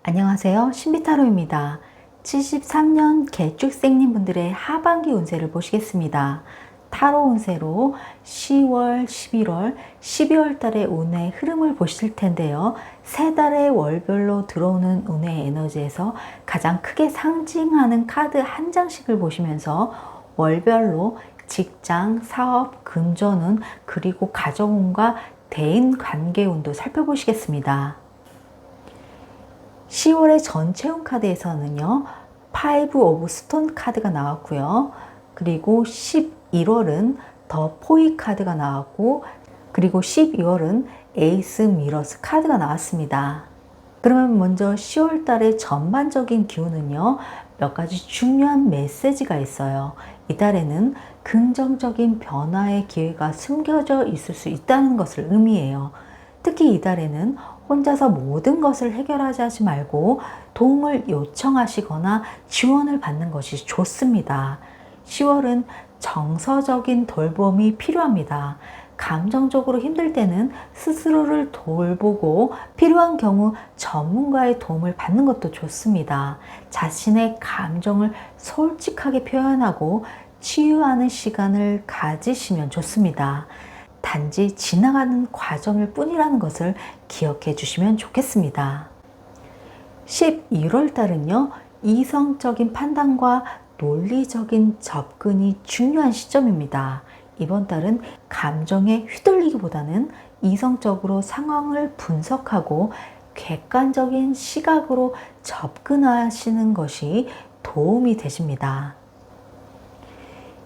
안녕하세요. 신비타로입니다. 73년 개축생님 분들의 하반기 운세를 보시겠습니다. 타로 운세로 10월, 11월, 12월 달의 운의 흐름을 보실 텐데요. 세 달의 월별로 들어오는 운의 에너지에서 가장 크게 상징하는 카드 한 장씩을 보시면서 월별로 직장, 사업, 금전운, 그리고 가정운과 대인 관계운도 살펴보시겠습니다. 10월의 전체운 카드에서는요, 5 오브 스톤 카드가 나왔고요. 그리고 11월은 더 포이 카드가 나왔고, 그리고 12월은 에이스 미러스 카드가 나왔습니다. 그러면 먼저 10월 달의 전반적인 기운은요, 몇 가지 중요한 메시지가 있어요. 이 달에는 긍정적인 변화의 기회가 숨겨져 있을 수 있다는 것을 의미해요. 특히 이 달에는 혼자서 모든 것을 해결하지 말고 도움을 요청하시거나 지원을 받는 것이 좋습니다. 10월은 정서적인 돌봄이 필요합니다. 감정적으로 힘들 때는 스스로를 돌보고 필요한 경우 전문가의 도움을 받는 것도 좋습니다. 자신의 감정을 솔직하게 표현하고 치유하는 시간을 가지시면 좋습니다. 단지 지나가는 과정일 뿐이라는 것을 기억해 주시면 좋겠습니다. 11월 달은요, 이성적인 판단과 논리적인 접근이 중요한 시점입니다. 이번 달은 감정에 휘둘리기보다는 이성적으로 상황을 분석하고 객관적인 시각으로 접근하시는 것이 도움이 되십니다.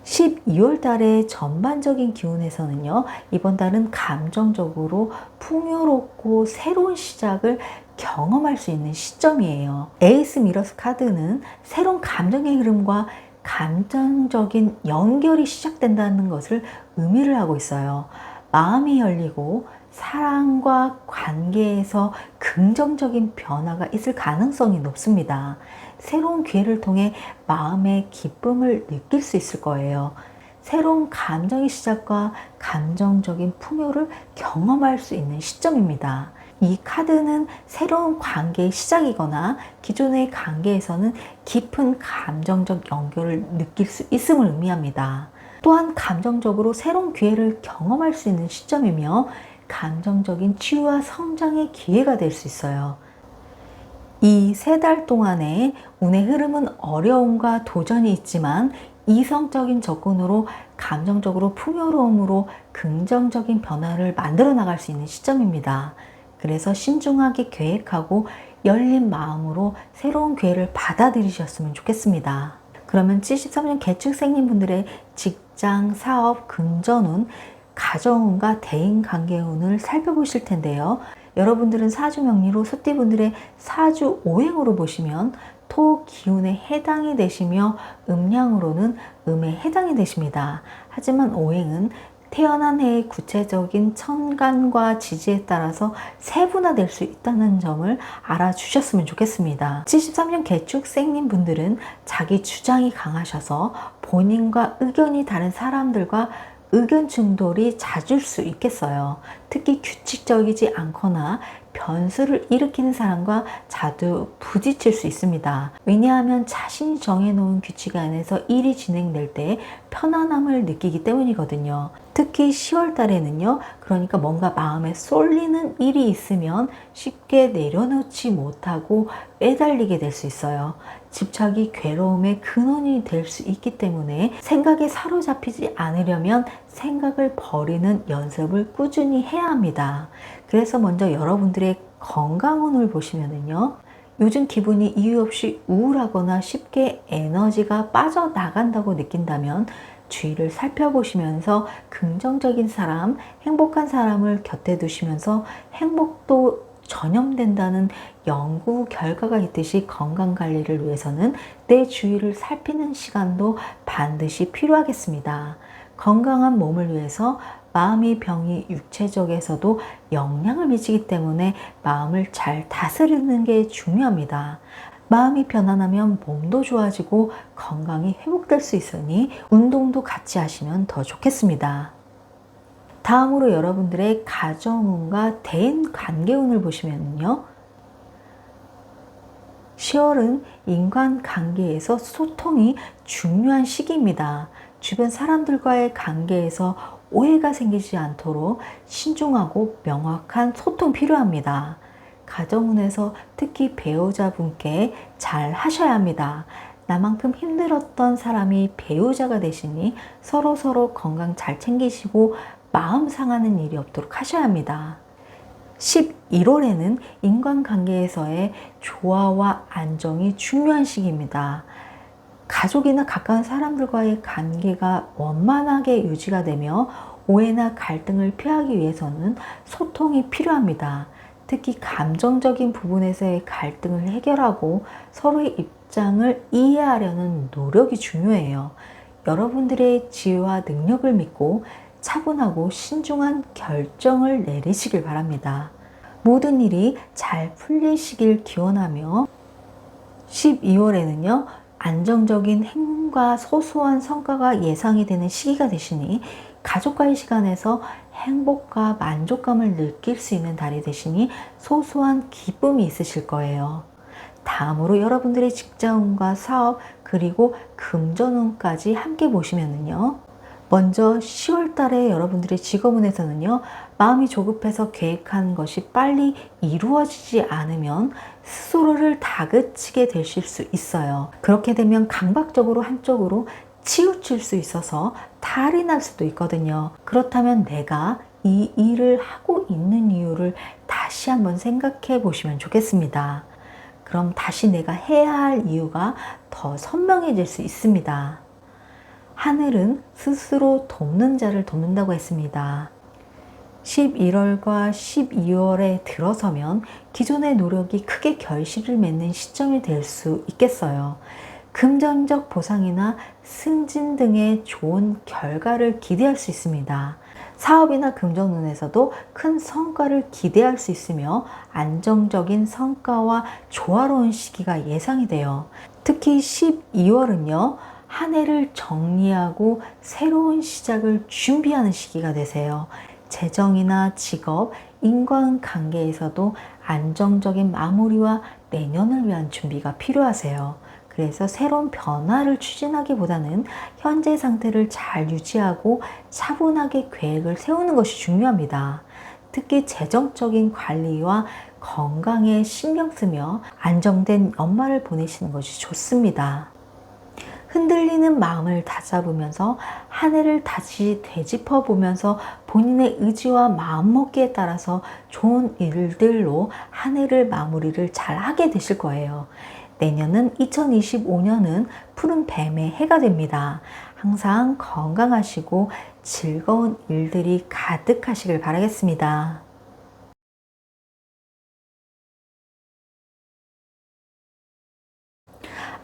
12월 달의 전반적인 기운에서는요, 이번 달은 감정적으로 풍요롭고 새로운 시작을 경험할 수 있는 시점이에요. 에이스 미러스 카드는 새로운 감정의 흐름과 감정적인 연결이 시작된다는 것을 의미를 하고 있어요. 마음이 열리고 사랑과 관계에서 긍정적인 변화가 있을 가능성이 높습니다. 새로운 기회를 통해 마음의 기쁨을 느낄 수 있을 거예요. 새로운 감정의 시작과 감정적인 풍요를 경험할 수 있는 시점입니다. 이 카드는 새로운 관계의 시작이거나 기존의 관계에서는 깊은 감정적 연결을 느낄 수 있음을 의미합니다. 또한 감정적으로 새로운 기회를 경험할 수 있는 시점이며 감정적인 치유와 성장의 기회가 될 수 있어요. 이 세 달 동안의 운의 흐름은 어려움과 도전이 있지만 이성적인 접근으로 감정적으로 풍요로움으로 긍정적인 변화를 만들어 나갈 수 있는 시점입니다. 그래서 신중하게 계획하고 열린 마음으로 새로운 기회를 받아들이셨으면 좋겠습니다. 그러면 73년 개축생님 분들의 직장, 사업, 금전운, 가정운과 대인관계운을 살펴보실 텐데요. 여러분들은 사주 명리로 소띠분들의 사주 오행으로 보시면 토 기운에 해당이 되시며 음양으로는 음에 해당이 되십니다. 하지만 오행은 태어난 해의 구체적인 천간과 지지에 따라서 세분화될 수 있다는 점을 알아주셨으면 좋겠습니다. 73년 개축생님 분들은 자기 주장이 강하셔서 본인과 의견이 다른 사람들과 의견 충돌이 잦을 수 있겠어요. 특히 규칙적이지 않거나 변수를 일으키는 사람과 자주 부딪힐 수 있습니다. 왜냐하면 자신이 정해놓은 규칙 안에서 일이 진행될 때 편안함을 느끼기 때문이거든요. 특히 10월 달에는요, 그러니까 뭔가 마음에 쏠리는 일이 있으면 쉽게 내려놓지 못하고 매달리게 될 수 있어요. 집착이 괴로움의 근원이 될 수 있기 때문에 생각에 사로잡히지 않으려면 생각을 버리는 연습을 꾸준히 해야 합니다. 그래서 먼저 여러분들의 건강운을 보시면은요, 요즘 기분이 이유 없이 우울하거나 쉽게 에너지가 빠져나간다고 느낀다면 주위를 살펴보시면서 긍정적인 사람, 행복한 사람을 곁에 두시면서 행복도 전염된다는 연구 결과가 있듯이 건강관리를 위해서는 내 주위를 살피는 시간도 반드시 필요하겠습니다. 건강한 몸을 위해서 마음의 병이 육체적에서도 영향을 미치기 때문에 마음을 잘 다스리는 게 중요합니다. 마음이 편안하면 몸도 좋아지고 건강이 회복될 수 있으니 운동도 같이 하시면 더 좋겠습니다. 다음으로 여러분들의 가정운과 대인 관계운을 보시면요. 10월은 인간관계에서 소통이 중요한 시기입니다. 주변 사람들과의 관계에서 오해가 생기지 않도록 신중하고 명확한 소통 필요합니다. 가정운에서 특히 배우자분께 잘 하셔야 합니다. 나만큼 힘들었던 사람이 배우자가 되시니 서로 건강 잘 챙기시고 마음 상하는 일이 없도록 하셔야 합니다. 11월에는 인간관계에서의 조화와 안정이 중요한 시기입니다. 가족이나 가까운 사람들과의 관계가 원만하게 유지가 되며 오해나 갈등을 피하기 위해서는 소통이 필요합니다. 특히 감정적인 부분에서의 갈등을 해결하고 서로의 입장을 이해하려는 노력이 중요해요. 여러분들의 지혜와 능력을 믿고 차분하고 신중한 결정을 내리시길 바랍니다. 모든 일이 잘 풀리시길 기원하며 12월에는요, 안정적인 행운과 소소한 성과가 예상이 되는 시기가 되시니 가족과의 시간에서 행복과 만족감을 느낄 수 있는 달이 되시니 소소한 기쁨이 있으실 거예요. 다음으로 여러분들의 직장운과 사업 그리고 금전운까지 함께 보시면은요. 먼저 10월 달에 여러분들의 직업운에서는요. 마음이 조급해서 계획한 것이 빨리 이루어지지 않으면 스스로를 다그치게 되실 수 있어요. 그렇게 되면 강박적으로 한쪽으로 치우칠 수 있어서 탈이 날 수도 있거든요. 그렇다면 내가 이 일을 하고 있는 이유를 다시 한번 생각해 보시면 좋겠습니다. 그럼 다시 내가 해야 할 이유가 더 선명해질 수 있습니다. 하늘은 스스로 돕는 자를 돕는다고 했습니다. 11월과 12월에 들어서면 기존의 노력이 크게 결실을 맺는 시점이 될 수 있겠어요. 금전적 보상이나 승진 등의 좋은 결과를 기대할 수 있습니다. 사업이나 금전운에서도 큰 성과를 기대할 수 있으며 안정적인 성과와 조화로운 시기가 예상이 돼요. 특히 12월은요. 한 해를 정리하고 새로운 시작을 준비하는 시기가 되세요. 재정이나 직업, 인간관계에서도 안정적인 마무리와 내년을 위한 준비가 필요하세요. 그래서 새로운 변화를 추진하기보다는 현재 상태를 잘 유지하고 차분하게 계획을 세우는 것이 중요합니다. 특히 재정적인 관리와 건강에 신경 쓰며 안정된 연말을 보내시는 것이 좋습니다. 흔들리는 마음을 다잡으면서 한 해를 다시 되짚어 보면서 본인의 의지와 마음먹기에 따라서 좋은 일들로 한 해를 마무리를 잘 하게 되실 거예요. 내년은 2025년은 푸른 뱀의 해가 됩니다. 항상 건강하시고 즐거운 일들이 가득하시길 바라겠습니다.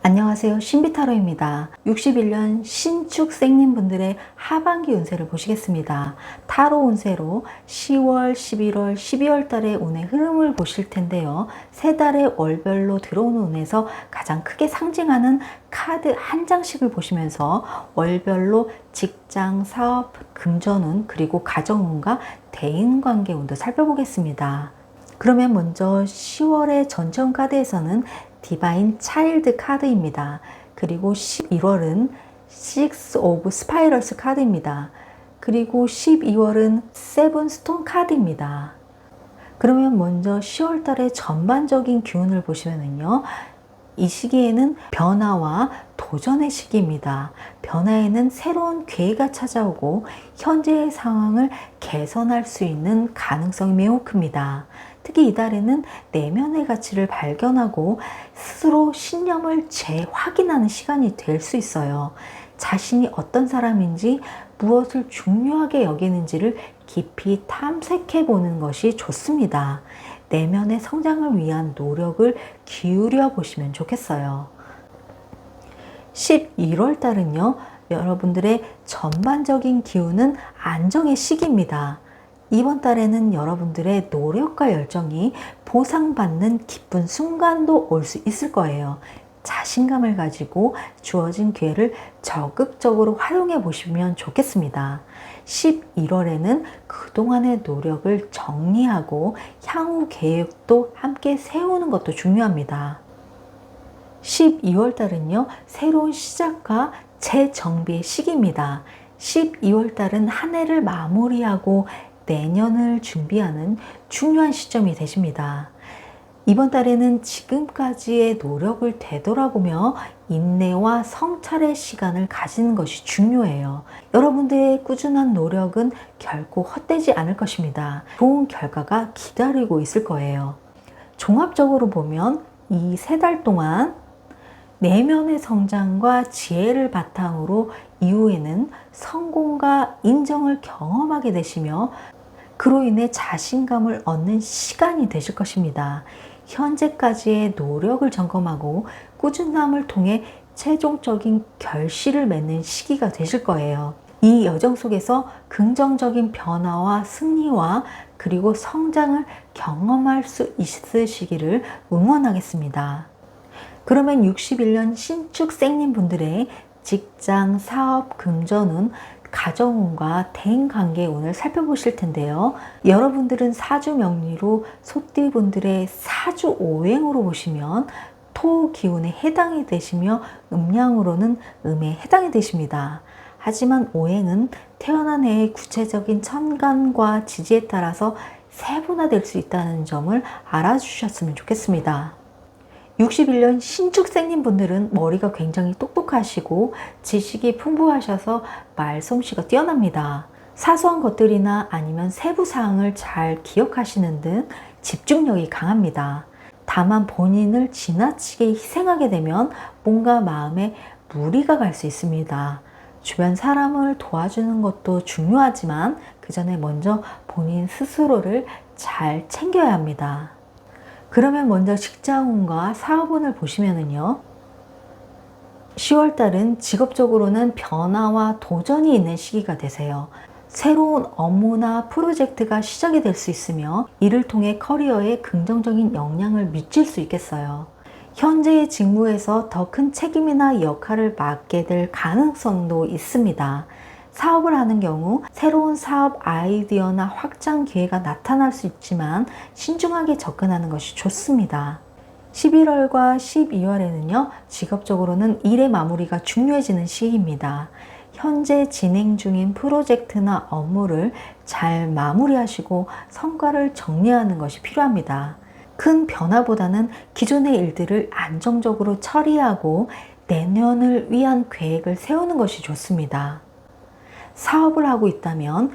안녕하세요. 신비타로입니다. 61년 신축 생님분들의 하반기 운세를 보시겠습니다. 타로 운세로 10월, 11월, 12월 달의 운의 흐름을 보실 텐데요. 세 달의 월별로 들어오는 운에서 가장 크게 상징하는 카드 한 장씩을 보시면서 월별로 직장, 사업, 금전운, 그리고 가정운과 대인관계 운도 살펴보겠습니다. 그러면 먼저 10월의 전체운 카드에서는 디바인 차일드 카드입니다. 그리고 11월은 Six of Spirals 카드입니다. 그리고 12월은 세븐 스톤 카드입니다. 그러면 먼저 10월 달의 전반적인 기운을 보시면은요. 이 시기에는 변화와 도전의 시기입니다. 변화에는 새로운 기회가 찾아오고 현재의 상황을 개선할 수 있는 가능성이 매우 큽니다. 특히 이달에는 내면의 가치를 발견하고 스스로 신념을 재확인하는 시간이 될 수 있어요. 자신이 어떤 사람인지 무엇을 중요하게 여기는지를 깊이 탐색해 보는 것이 좋습니다. 내면의 성장을 위한 노력을 기울여 보시면 좋겠어요. 11월 달은요, 여러분들의 전반적인 기운은 안정의 시기입니다. 이번 달에는 여러분들의 노력과 열정이 보상받는 기쁜 순간도 올 수 있을 거예요. 자신감을 가지고 주어진 기회를 적극적으로 활용해 보시면 좋겠습니다. 11월에는 그동안의 노력을 정리하고 향후 계획도 함께 세우는 것도 중요합니다. 12월 달은요, 새로운 시작과 재정비의 시기입니다. 12월 달은 한 해를 마무리하고 내년을 준비하는 중요한 시점이 되십니다. 이번 달에는 지금까지의 노력을 되돌아보며 인내와 성찰의 시간을 가지는 것이 중요해요. 여러분들의 꾸준한 노력은 결코 헛되지 않을 것입니다. 좋은 결과가 기다리고 있을 거예요. 종합적으로 보면 이 3달 동안 내면의 성장과 지혜를 바탕으로 이후에는 성공과 인정을 경험하게 되시며 그로 인해 자신감을 얻는 시간이 되실 것입니다. 현재까지의 노력을 점검하고 꾸준함을 통해 최종적인 결실을 맺는 시기가 되실 거예요. 이 여정 속에서 긍정적인 변화와 승리와 그리고 성장을 경험할 수 있으시기를 응원하겠습니다. 그러면 61년 신축생님 분들의 직장, 사업, 금전운, 가정운과 대인관계 운을 살펴보실 텐데요. 여러분들은 사주 명리로 소띠분들의 사주 오행으로 보시면 토 기운에 해당이 되시며 음양으로는 음에 해당이 되십니다. 하지만 오행은 태어난 해의 구체적인 천간과 지지에 따라서 세분화될 수 있다는 점을 알아주셨으면 좋겠습니다. 61년 신축생님 분들은 머리가 굉장히 똑똑하시고 지식이 풍부하셔서 말솜씨가 뛰어납니다. 사소한 것들이나 아니면 세부사항을 잘 기억하시는 등 집중력이 강합니다. 다만 본인을 지나치게 희생하게 되면 뭔가 마음에 무리가 갈 수 있습니다. 주변 사람을 도와주는 것도 중요하지만 그 전에 먼저 본인 스스로를 잘 챙겨야 합니다. 그러면 먼저 직장운과 사업운을 보시면은요, 10월달은 직업적으로는 변화와 도전이 있는 시기가 되세요. 새로운 업무나 프로젝트가 시작이 될 수 있으며 이를 통해 커리어에 긍정적인 영향을 미칠 수 있겠어요. 현재의 직무에서 더 큰 책임이나 역할을 맡게 될 가능성도 있습니다. 사업을 하는 경우 새로운 사업 아이디어나 확장 기회가 나타날 수 있지만 신중하게 접근하는 것이 좋습니다. 11월과 12월에는요, 직업적으로는 일의 마무리가 중요해지는 시기입니다. 현재 진행 중인 프로젝트나 업무를 잘 마무리하시고 성과를 정리하는 것이 필요합니다. 큰 변화보다는 기존의 일들을 안정적으로 처리하고 내년을 위한 계획을 세우는 것이 좋습니다. 사업을 하고 있다면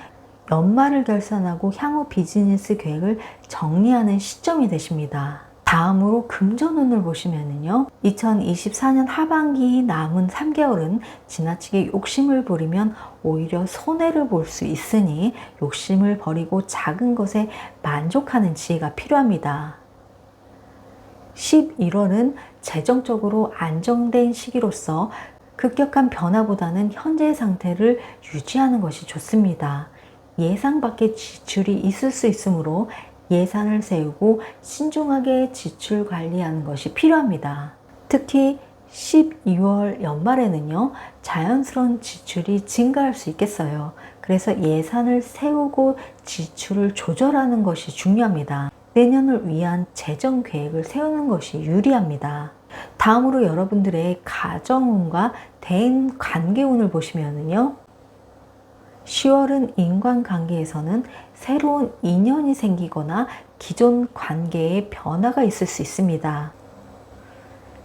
연말을 결산하고 향후 비즈니스 계획을 정리하는 시점이 되십니다. 다음으로 금전운을 보시면요, 2024년 하반기 남은 3개월은 지나치게 욕심을 부리면 오히려 손해를 볼 수 있으니 욕심을 버리고 작은 것에 만족하는 지혜가 필요합니다. 11월은 재정적으로 안정된 시기로서 급격한 변화보다는 현재의 상태를 유지하는 것이 좋습니다. 예상 밖의 지출이 있을 수 있으므로 예산을 세우고 신중하게 지출 관리하는 것이 필요합니다. 특히 12월 연말에는요, 자연스러운 지출이 증가할 수 있겠어요. 그래서 예산을 세우고 지출을 조절하는 것이 중요합니다. 내년을 위한 재정 계획을 세우는 것이 유리합니다. 다음으로 여러분들의 가정운과 대인 관계운을 보시면요, 10월은 인간관계에서는 새로운 인연이 생기거나 기존 관계에 변화가 있을 수 있습니다.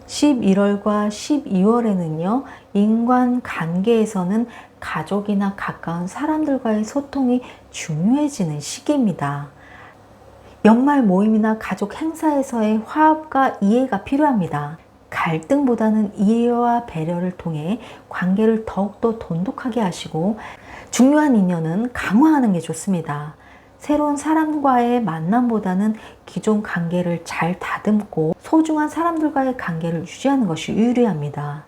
11월과 12월에는요, 인간관계에서는 가족이나 가까운 사람들과의 소통이 중요해지는 시기입니다. 연말 모임이나 가족 행사에서의 화합과 이해가 필요합니다. 갈등보다는 이해와 배려를 통해 관계를 더욱더 돈독하게 하시고 중요한 인연은 강화하는 게 좋습니다. 새로운 사람과의 만남보다는 기존 관계를 잘 다듬고 소중한 사람들과의 관계를 유지하는 것이 유리합니다.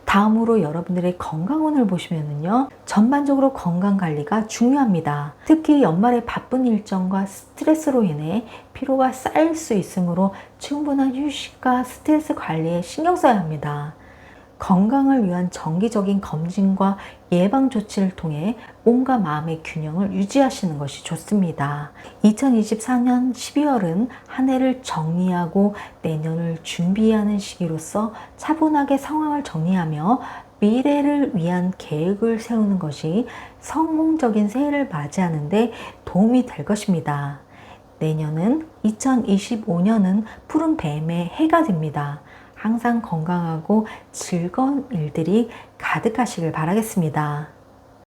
다음으로 여러분들의 건강운을 보시면요, 전반적으로 건강관리가 중요합니다. 특히 연말에 바쁜 일정과 스트레스로 인해 피로가 쌓일 수 있으므로 충분한 휴식과 스트레스 관리에 신경 써야 합니다. 건강을 위한 정기적인 검진과 예방 조치를 통해 몸과 마음의 균형을 유지하시는 것이 좋습니다. 2024년 12월은 한 해를 정리하고 내년을 준비하는 시기로서 차분하게 상황을 정리하며 미래를 위한 계획을 세우는 것이 성공적인 새해를 맞이하는 데 도움이 될 것입니다. 내년은 2025년은 푸른 뱀의 해가 됩니다. 항상 건강하고 즐거운 일들이 가득하시길 바라겠습니다.